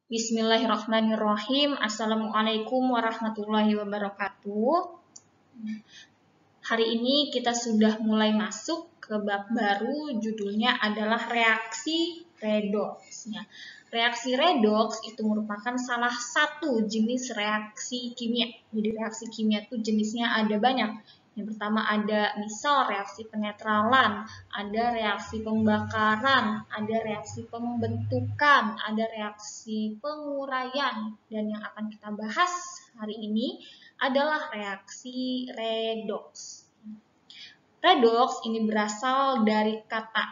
Bismillahirrahmanirrahim. Assalamualaikum warahmatullahi wabarakatuh. Hari ini kita sudah mulai masuk ke bab baru, judulnya adalah reaksi redoks. Reaksi redoks itu merupakan salah satu jenis reaksi kimia. Jadi reaksi kimia itu jenisnya ada banyak. Yang pertama ada misal reaksi penetralan, ada reaksi pembakaran, ada reaksi pembentukan, ada reaksi penguraian. Dan yang akan kita bahas hari ini adalah reaksi redoks. Redoks ini berasal dari kata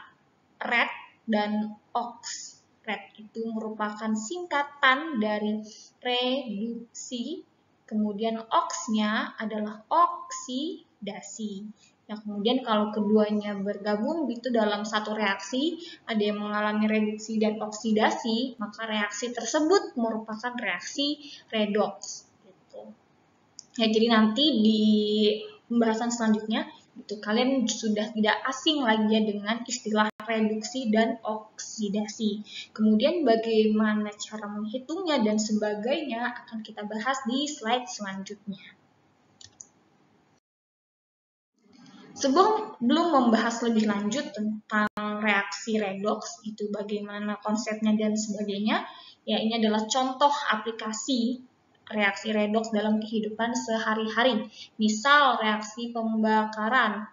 red dan ox. Red itu merupakan singkatan dari reduksi, kemudian ox-nya adalah oksidasi. Nah, kemudian kalau keduanya bergabung itu dalam satu reaksi, ada yang mengalami reduksi dan oksidasi, maka reaksi tersebut merupakan reaksi redoks. Ya, jadi nanti di pembahasan selanjutnya itu kalian sudah tidak asing lagi ya dengan istilah reduksi dan oksidasi. Kemudian bagaimana cara menghitungnya dan sebagainya akan kita bahas di slide selanjutnya. Sebelum membahas lebih lanjut tentang reaksi redoks, itu bagaimana konsepnya dan sebagainya, ya ini adalah contoh aplikasi reaksi redoks dalam kehidupan sehari-hari. Misal reaksi pembakaran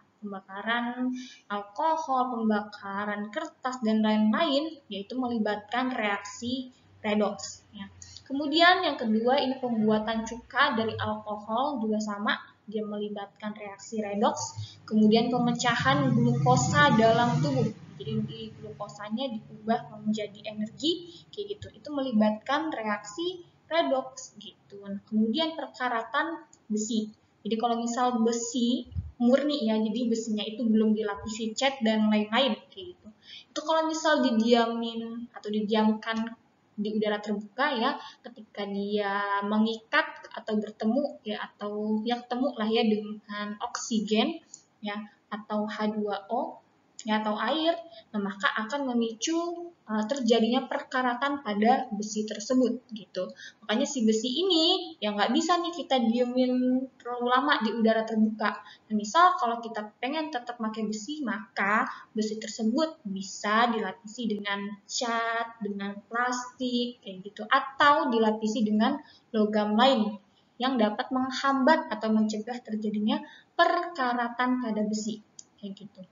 alkohol, pembakaran kertas, dan lain-lain, yaitu melibatkan reaksi redoks. Ya. Kemudian yang kedua, ini pembuatan cuka dari alkohol juga sama, dia melibatkan reaksi redoks. Kemudian pemecahan glukosa dalam tubuh. Jadi glukosanya diubah menjadi energi, kayak gitu. Itu melibatkan reaksi redoks gitu. Nah, kemudian perkaratan besi. Jadi kalau misal besi murni ya, jadi besinya itu belum dilapisi cat dan lain-lain kayak gitu. Itu kalau misal didiamin atau didiamkan di udara terbuka ya, ketika dia mengikat atau bertemu ya, atau yang ketemu lah ya dengan oksigen ya, atau H2O ya, atau air, nah maka akan memicu terjadinya perkaratan pada besi tersebut gitu. Makanya si besi ini ya nggak bisa nih kita diemin terlalu lama di udara terbuka. Nah, misal kalau kita pengen tetap pakai besi, maka besi tersebut bisa dilapisi dengan cat, dengan plastik kayak gitu, atau dilapisi dengan logam lain yang dapat menghambat atau mencegah terjadinya perkaratan pada besi kayak gitu.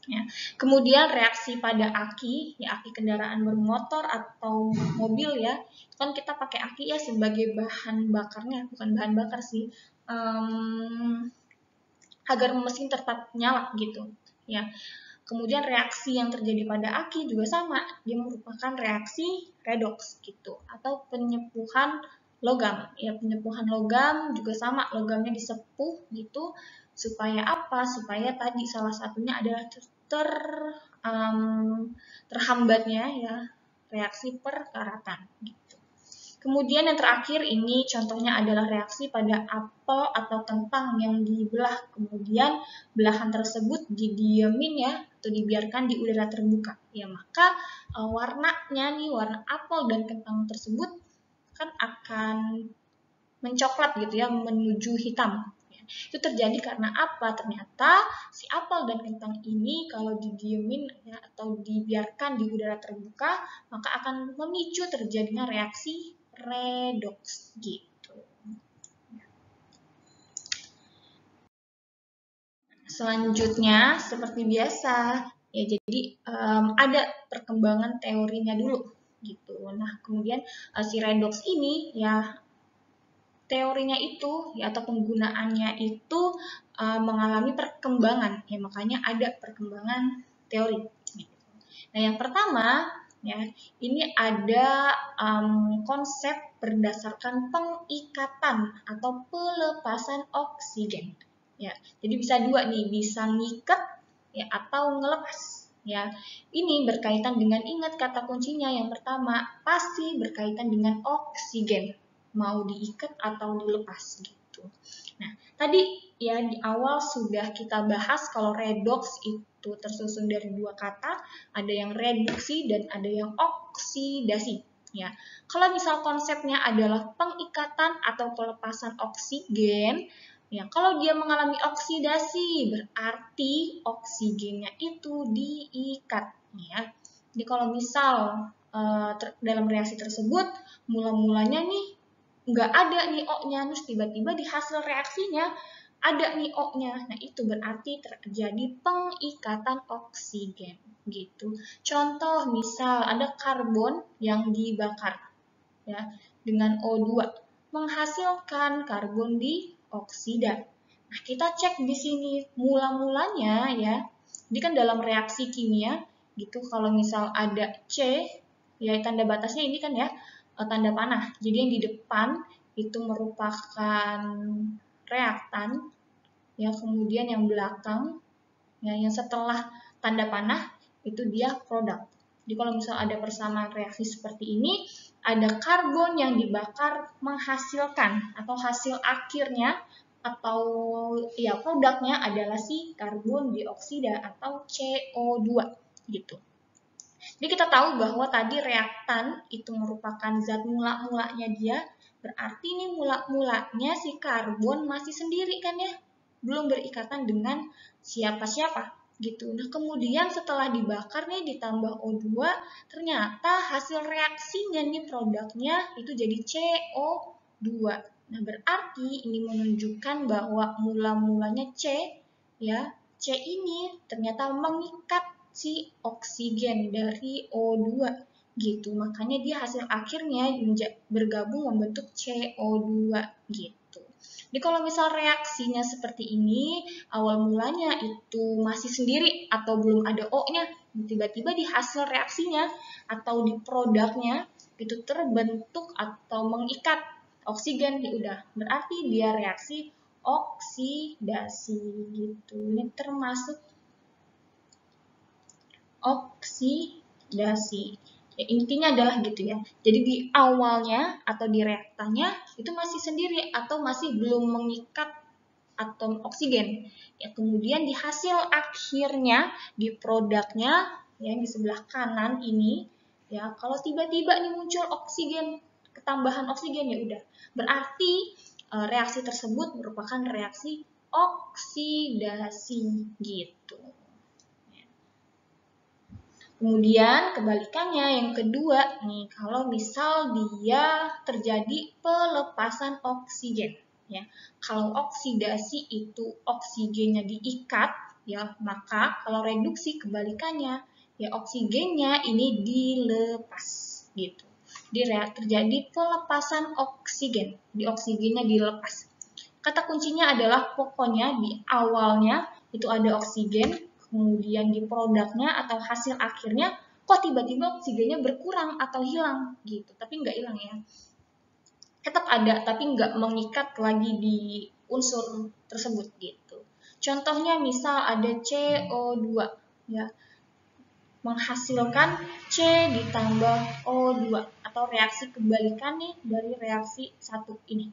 Ya. Kemudian reaksi pada aki, ya aki kendaraan bermotor atau mobil ya, kan kita pakai aki ya sebagai bahan bakarnya, bukan bahan bakar sih, agar mesin tetap nyala gitu. Ya. Kemudian reaksi yang terjadi pada aki juga sama, dia merupakan reaksi redoks gitu, atau penyepuhan logam. Ya, penyepuhan logam juga sama, logamnya disepuh gitu, supaya apa? Supaya tadi salah satunya adalah terhambatnya ya reaksi perkaratan gitu. Kemudian yang terakhir ini contohnya adalah reaksi pada apel atau kentang yang dibelah, kemudian belahan tersebut didiemin ya atau dibiarkan di udara terbuka. Ya maka warnanya nih, warna apel dan kentang tersebut kan akan mencoklat gitu ya, menuju hitam. Itu terjadi karena apa? Ternyata si apel dan kentang ini kalau didiemin ya, atau dibiarkan di udara terbuka, maka akan memicu terjadinya reaksi redoks gitu. Selanjutnya seperti biasa ya, jadi ada perkembangan teorinya dulu gitu. Nah, kemudian si redoks ini ya teorinya itu ya, atau penggunaannya itu mengalami perkembangan ya, makanya ada perkembangan teori. Nah, yang pertama ya, ini ada konsep berdasarkan pengikatan atau pelepasan oksigen. Ya, jadi bisa dua nih, bisa ngikat ya atau ngelepas. Ya, ini berkaitan dengan, ingat kata kuncinya yang pertama pasti berkaitan dengan oksigen, mau diikat atau dilepas gitu. Nah, tadi ya di awal sudah kita bahas kalau redoks itu tersusun dari dua kata, ada yang reduksi dan ada yang oksidasi. Ya, kalau misal konsepnya adalah pengikatan atau pelepasan oksigen, ya kalau dia mengalami oksidasi berarti oksigennya itu diikat, ya. Jadi kalau misal dalam reaksi tersebut mula-mulanya nih nggak ada nih O-nya, terus tiba-tiba di hasil reaksinya ada nih O-nya. Nah, itu berarti terjadi pengikatan oksigen gitu. Contoh misal ada karbon yang dibakar ya dengan O2 menghasilkan karbon dioksida. Nah, kita cek di sini mula-mulanya ya. Ini kan dalam reaksi kimia gitu kalau misal ada C ya tanda batasnya ini kan ya tanda panah. Jadi yang di depan itu merupakan reaktan ya, kemudian yang belakang ya yang setelah tanda panah itu dia produk. Jadi kalau misal ada persamaan reaksi seperti ini, ada karbon yang dibakar menghasilkan atau hasil akhirnya atau ya produknya adalah si karbon dioksida atau CO2 gitu. Jadi kita tahu bahwa tadi reaktan itu merupakan zat mula-mulanya dia, berarti ini mula-mulanya si karbon masih sendiri kan ya, belum berikatan dengan siapa-siapa gitu. Nah, kemudian setelah dibakar nih ditambah O2, ternyata hasil reaksinya nih produknya itu jadi CO2. Nah, berarti ini menunjukkan bahwa mula-mulanya C ya, C ini ternyata mengikat si oksigen dari O2 gitu. Makanya dia hasil akhirnya bergabung membentuk CO2 gitu. Jadi kalau misal reaksinya seperti ini, awal mulanya itu masih sendiri atau belum ada O-nya, tiba-tiba di hasil reaksinya atau di produknya itu terbentuk atau mengikat oksigen, ya udah berarti dia reaksi oksidasi gitu. Ini termasuk oksidasi. Ya, intinya adalah gitu ya. Jadi di awalnya atau di reaktannya itu masih sendiri atau masih belum mengikat atom oksigen. Ya, kemudian di hasil akhirnya di produknya yang di sebelah kanan ini ya kalau tiba-tiba nih muncul oksigen, ketambahan oksigen ya udah. Berarti reaksi tersebut merupakan reaksi oksidasi gitu. Kemudian kebalikannya yang kedua nih, kalau misal dia terjadi pelepasan oksigen ya. Kalau oksidasi itu oksigennya diikat ya, maka kalau reduksi kebalikannya ya oksigennya ini dilepas gitu. Jadi terjadi pelepasan oksigen, di oksigennya dilepas. Kata kuncinya adalah pokoknya di awalnya itu ada oksigen, kemudian di produknya atau hasil akhirnya kok tiba-tiba oksigennya berkurang atau hilang gitu, tapi nggak hilang ya, tetap ada tapi nggak mengikat lagi di unsur tersebut gitu. Contohnya misal ada CO2 ya menghasilkan C ditambah O2 atau reaksi kebalikan nih dari reaksi satu ini.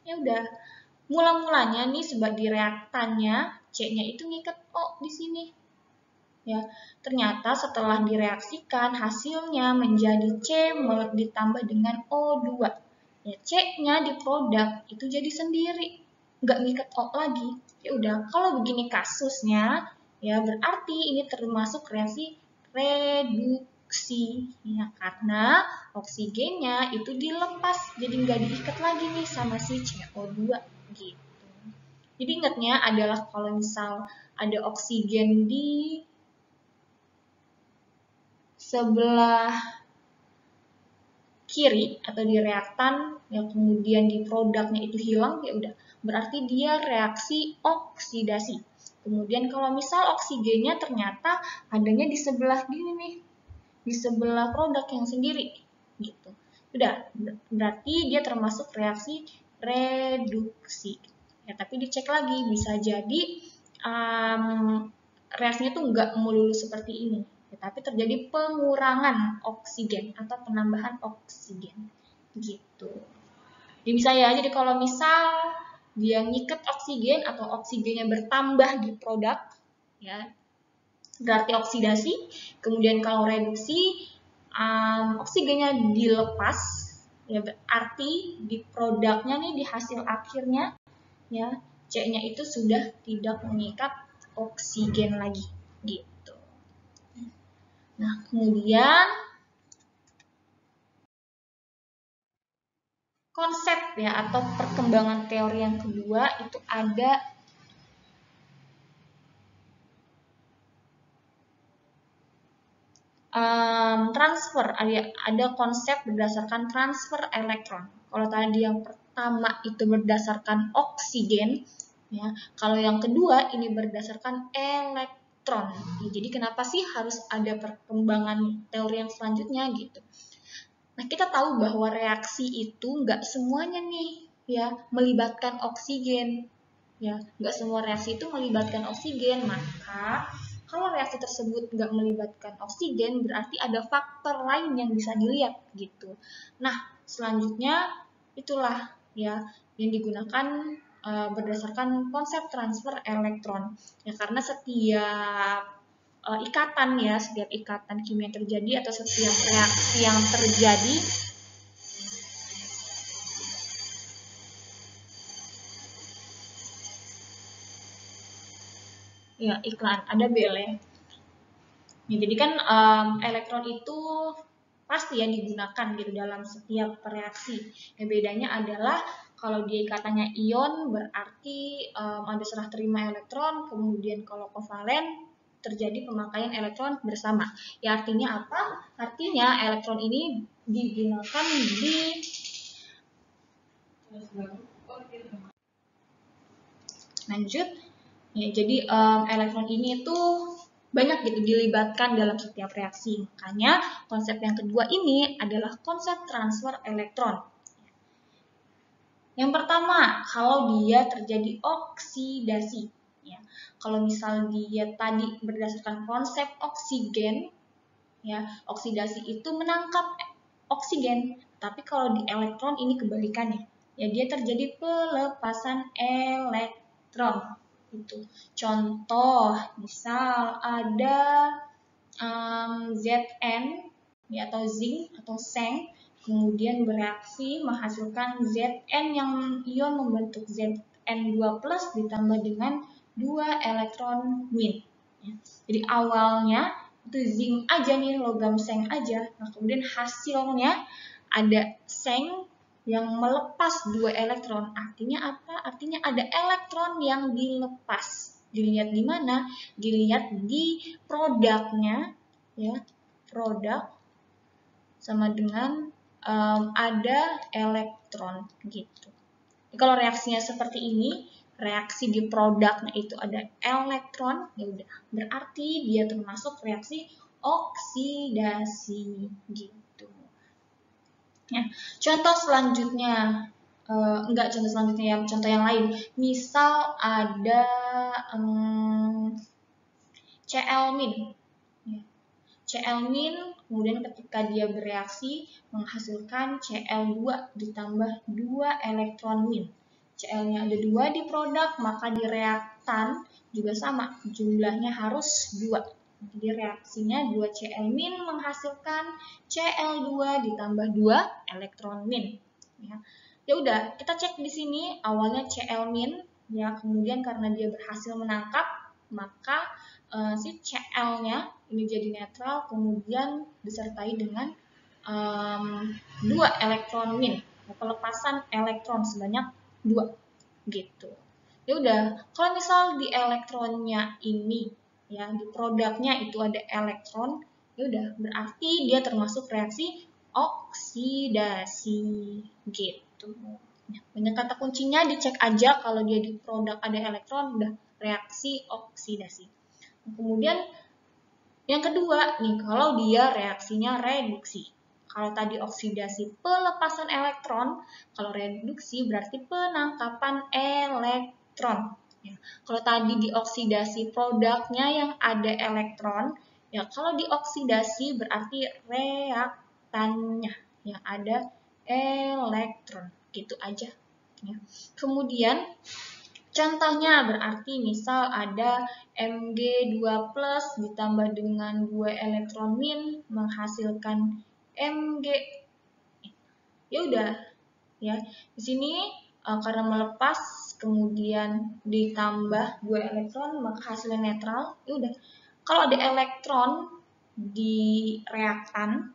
Ya udah, mula-mulanya nih sebagai reaktannya C-nya itu ngikat O di sini. Ya, ternyata setelah direaksikan hasilnya menjadi C ditambah dengan O2. Ya, C-nya di produk itu jadi sendiri, nggak ngikat O lagi. Ya udah, kalau begini kasusnya, ya berarti ini termasuk reaksi reduksi. Ya, karena oksigennya itu dilepas, jadi nggak diikat lagi nih sama si CO2 gitu. Jadi ingatnya adalah kalau misal ada oksigen di sebelah kiri atau di reaktan yang kemudian di produknya itu hilang, ya udah berarti dia reaksi oksidasi. Kemudian kalau misal oksigennya ternyata adanya di sebelah gini nih, di sebelah produk yang sendiri gitu. Udah berarti dia termasuk reaksi reduksi. Ya, tapi dicek lagi bisa jadi reaksinya tuh nggak melulu seperti ini. Tapi terjadi pengurangan oksigen atau penambahan oksigen gitu. Jadi bisa ya, jadi kalau misal dia ngikat oksigen atau oksigennya bertambah di produk ya berarti oksidasi. Kemudian kalau reduksi oksigennya dilepas, ya berarti di produknya nih, di hasil akhirnya ya C-nya itu sudah tidak mengikat oksigen lagi gitu. Nah, kemudian konsep ya atau perkembangan teori yang kedua itu ada transfer, ada konsep berdasarkan transfer elektron. Kalau tadi yang pertama itu berdasarkan oksigen, ya. Kalau yang kedua ini berdasarkan elektron. Ya, jadi kenapa sih harus ada perkembangan teori yang selanjutnya gitu? Nah, kita tahu bahwa reaksi itu nggak semuanya nih ya melibatkan oksigen. Ya, nggak semua reaksi itu melibatkan oksigen, maka kalau reaksi tersebut nggak melibatkan oksigen, berarti ada faktor lain yang bisa dilihat gitu. Nah, selanjutnya itulah ya yang digunakan berdasarkan konsep transfer elektron. Ya, karena setiap ikatan ya, setiap ikatan kimia yang terjadi atau setiap reaksi yang terjadi ya iklan ada bel ya. Ya, jadi kan elektron itu pasti ya digunakan gitu dalam setiap reaksi. Yang bedanya adalah kalau dia ikatannya ion berarti ada serah terima elektron, kemudian kalau kovalen terjadi pemakaian elektron bersama. Ya artinya apa? Artinya elektron ini digunakan di lanjut. Ya, jadi elektron ini tuh banyak gitu dilibatkan dalam setiap reaksi. Makanya konsep yang kedua ini adalah konsep transfer elektron. Yang pertama, kalau dia terjadi oksidasi. Ya, kalau misal dia tadi berdasarkan konsep oksigen, ya oksidasi itu menangkap oksigen. Tapi kalau di elektron ini kebalikannya. Ya dia terjadi pelepasan elektron. Itu. Contoh, misal ada Zn ya, atau zinc atau seng, kemudian bereaksi menghasilkan Zn yang ion membentuk Zn2+ ditambah dengan 2 elektron min. Ya. Jadi awalnya itu zinc aja nih, logam seng aja. Nah, kemudian hasilnya ada seng yang melepas 2 elektron. Artinya apa? Artinya ada elektron yang dilepas. Dilihat di mana? Dilihat di produknya ya. Produk sama dengan ada elektron gitu. Jadi, kalau reaksinya seperti ini, reaksi di produknya itu ada elektron, ya udah berarti dia termasuk reaksi oksidasi gitu. Ya, contoh selanjutnya enggak contoh selanjutnya ya, contoh yang lain. Misal ada Cl-. Ya. Cl- kemudian ketika dia bereaksi menghasilkan Cl2 ditambah 2 elektron min. Cl-nya ada 2 di produk, maka di reaktan juga sama, jumlahnya harus 2. Jadi reaksinya 2 Cl- menghasilkan Cl2 ditambah 2 elektron min. Ya udah, kita cek di sini awalnya Cl- ya, kemudian karena dia berhasil menangkap, maka si Cl-nya ini jadi netral, kemudian disertai dengan 2 elektron min, pelepasan elektron sebanyak 2 gitu. Ya udah, kalau misal di elektronnya ini ya di produknya itu ada elektron, ya udah berarti dia termasuk reaksi oksidasi gitu. Nah, banyak kata kuncinya dicek aja, kalau dia di produk ada elektron udah reaksi oksidasi. Kemudian yang kedua nih, kalau dia reaksinya reduksi. Kalau tadi oksidasi pelepasan elektron, kalau reduksi berarti penangkapan elektron. Ya. Kalau tadi dioksidasi produknya yang ada elektron, ya kalau dioksidasi berarti reaktannya yang ada elektron. Gitu aja. Ya. Kemudian contohnya berarti misal ada Mg2+ ditambah dengan 2 elektron min menghasilkan Mg. Ya udah, ya. Di sini karena melepas kemudian ditambah 2 elektron maka hasilnya netral. Ya udah. Kalau ada elektron di reaktan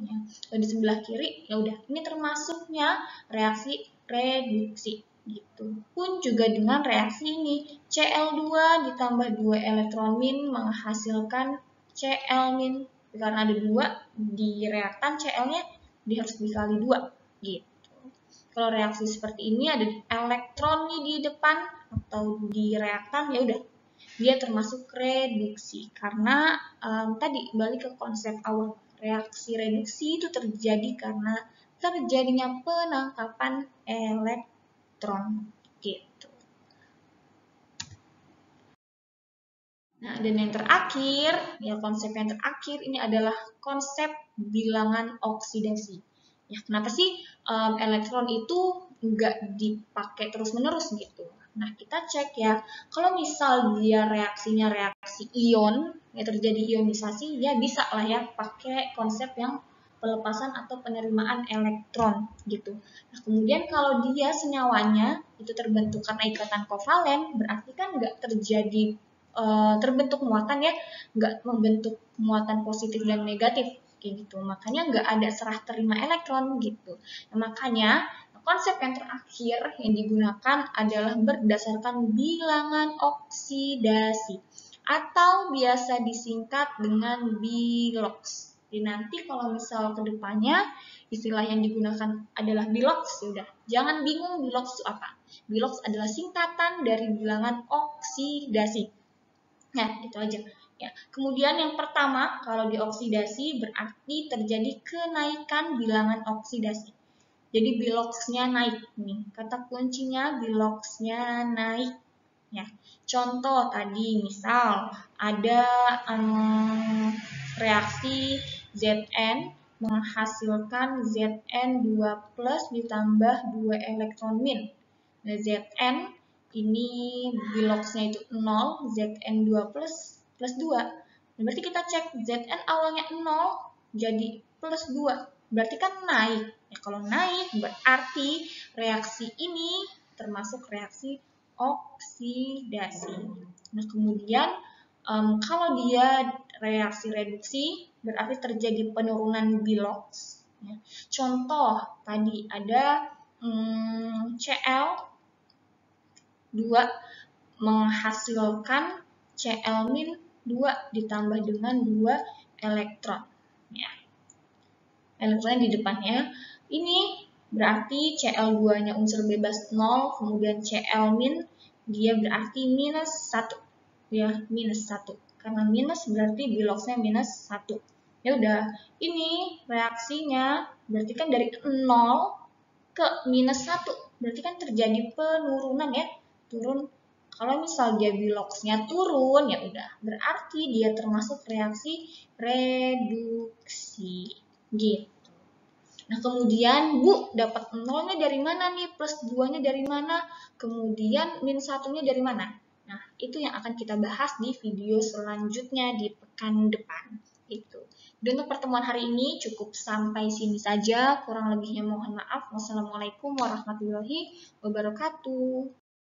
ya, di sebelah kiri, ya udah. Ini termasuknya reaksi reduksi gitu. Pun juga dengan reaksi ini, Cl2 ditambah 2 elektron min menghasilkan Cl min. Karena ada 2 di reaktan, Cl-nya harus dikali 2 gitu. Kalau reaksi seperti ini ada elektron nih di depan atau di reaktan, ya udah, dia termasuk reduksi. Karena tadi balik ke konsep awal, reaksi reduksi itu terjadi karena terjadinya penangkapan elektron gitu. Nah, dan yang terakhir, ya konsep yang terakhir ini adalah konsep bilangan oksidasi. Ya, kenapa sih elektron itu nggak dipakai terus-menerus gitu? Nah, kita cek ya, kalau misal dia reaksinya reaksi ion, ya terjadi ionisasi, ya bisa lah ya pakai konsep yang pelepasan atau penerimaan elektron gitu. Nah, kemudian kalau dia senyawanya itu terbentuk karena ikatan kovalen, berarti kan nggak terjadi terbentuk muatan ya, nggak membentuk muatan positif dan negatif kayak gitu. Makanya nggak ada serah terima elektron gitu. Nah, makanya konsep yang terakhir yang digunakan adalah berdasarkan bilangan oksidasi atau biasa disingkat dengan bilox. Jadi nanti kalau misal kedepannya istilah yang digunakan adalah bilox, ya udah jangan bingung bilox itu apa. Bilox adalah singkatan dari bilangan oksidasi. Nah, itu aja. Ya. Kemudian yang pertama, kalau dioksidasi berarti terjadi kenaikan bilangan oksidasi. Jadi biloxnya naik nih. Kata kuncinya biloxnya naik. Ya. Contoh tadi misal ada reaksi Zn menghasilkan Zn2+ ditambah 2 elektron min. Nah, Zn ini biloxnya itu 0, Zn2 plus 2. Berarti kita cek Zn awalnya 0 jadi plus 2. Berarti kan naik. Ya, kalau naik berarti reaksi ini termasuk reaksi oksidasi. Nah, kemudian kalau dia reaksi reduksi berarti terjadi penurunan bilox. Ya. Contoh tadi ada Cl 2 menghasilkan Cl-2 ditambah dengan 2 elektron. Ya. Elektronnya di depannya. Ini berarti Cl2-nya unsur bebas 0, kemudian Cl- dia berarti minus 1. Ya, minus 1. Karena minus berarti biloxnya minus 1. Ya udah, ini reaksinya berarti kan dari 0 ke minus 1. Berarti kan terjadi penurunan ya. Turun. Kalau misal dia biloxnya turun, ya udah berarti dia termasuk reaksi reduksi gitu. Nah, kemudian Bu dapat 0-nya dari mana nih, plus 2-nya dari mana, kemudian min 1-nya dari mana. Nah, itu yang akan kita bahas di video selanjutnya di pekan depan. Itu. Dan untuk pertemuan hari ini cukup sampai sini saja, kurang lebihnya mohon maaf. Wassalamualaikum warahmatullahi wabarakatuh.